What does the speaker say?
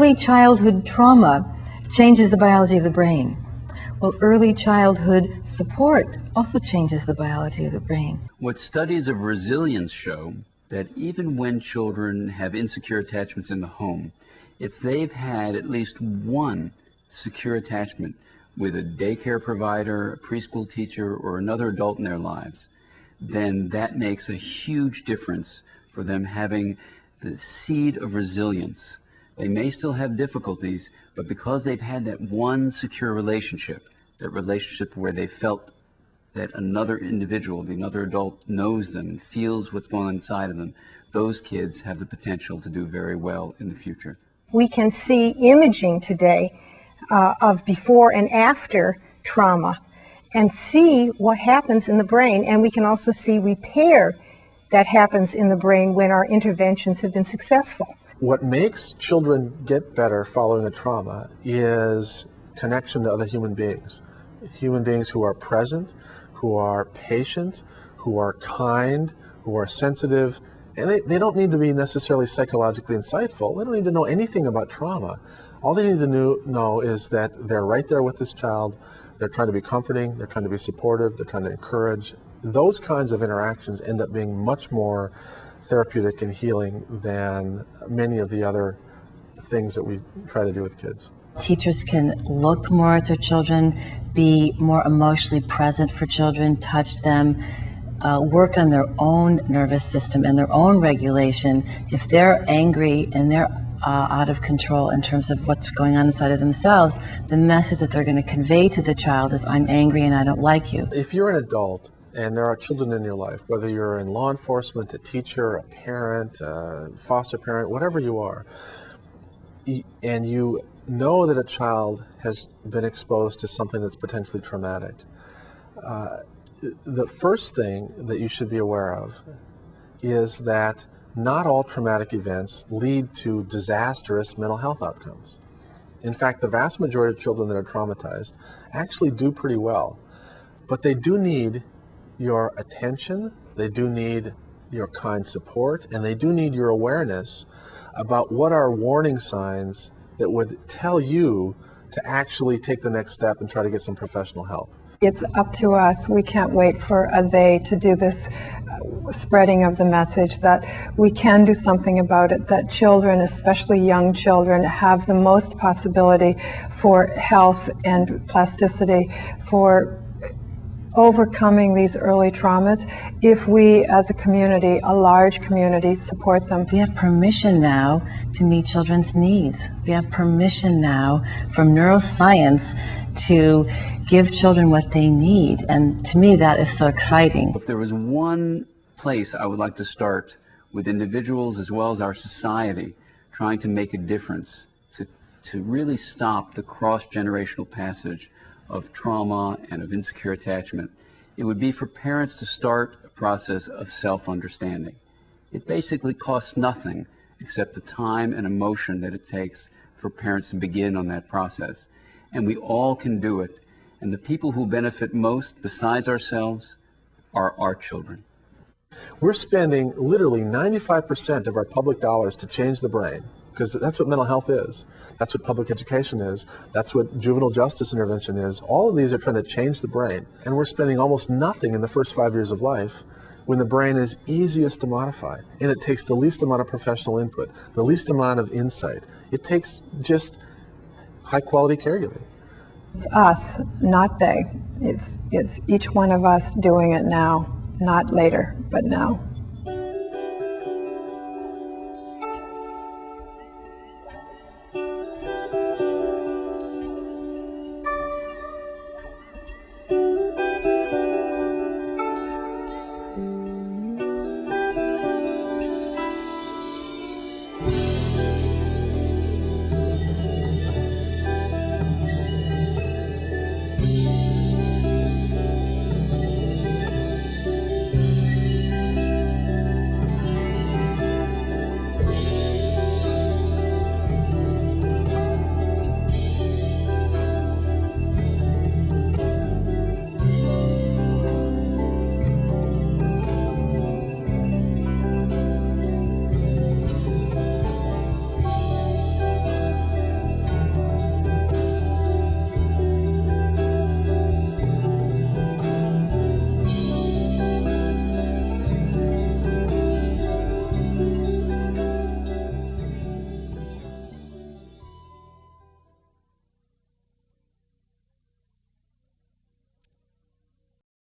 early childhood trauma changes the biology of the brain. Well, early childhood support also changes the biology of the brain. What studies of resilience show that even when children have insecure attachments in the home, if they've had at least one secure attachment with a daycare provider, a preschool teacher, or another adult in their lives, then that makes a huge difference for them having the seed of resilience. They may still have difficulties, but because they've had that one secure relationship, that relationship where they felt that another individual, another adult knows them and feels what's going on inside of them, those kids have the potential to do very well in the future. We can see imaging today of before and after trauma and see what happens in the brain, and we can also see repair that happens in the brain when our interventions have been successful. What makes children get better following a trauma is connection to other human beings who are present, who are patient, who are kind, who are sensitive, and they don't need to be necessarily psychologically insightful. They don't need to know anything about trauma. All they need to know is that they're right there with this child. They're trying to be comforting, they're trying to be supportive, they're trying to encourage. Those kinds of interactions end up being much more therapeutic and healing than many of the other things that we try to do with kids. Teachers can look more at their children, be more emotionally present for children, touch them, work on their own nervous system and their own regulation. If they're angry and they're out of control in terms of what's going on inside of themselves, the message that they're going to convey to the child is, I'm angry and I don't like you. If you're an adult and there are children in your life, whether you're in law enforcement, a teacher, a parent, a foster parent, whatever you are, and you know that a child has been exposed to something that's potentially traumatic, the first thing that you should be aware of is that not all traumatic events lead to disastrous mental health outcomes. In fact, the vast majority of children that are traumatized actually do pretty well, but they do need your attention, they do need your kind support, and they do need your awareness about what are warning signs that would tell you to actually take the next step and try to get some professional help. It's up to us. We can't wait for a they to do this spreading of the message that we can do something about it, that children, especially young children, have the most possibility for health and plasticity, for overcoming these early traumas, if we as a community, a large community, support them. We have permission now to meet children's needs. We have permission now from neuroscience to give children what they need, and to me that is so exciting. If there was one place I would like to start with individuals as well as our society trying to make a difference, to really stop the cross-generational passage of trauma and of insecure attachment, it would be for parents to start a process of self-understanding. It basically costs nothing except the time and emotion that it takes for parents to begin on that process. And we all can do it. And the people who benefit most, besides ourselves, are our children. We're spending literally 95% of our public dollars to change the brain, because that's what mental health is. That's what public education is. That's what juvenile justice intervention is. All of these are trying to change the brain. And we're spending almost nothing in the first 5 years of life when the brain is easiest to modify. And it takes the least amount of professional input, the least amount of insight. It takes just high-quality caregiving. It's us, not they. It's each one of us doing it now, not later, but now.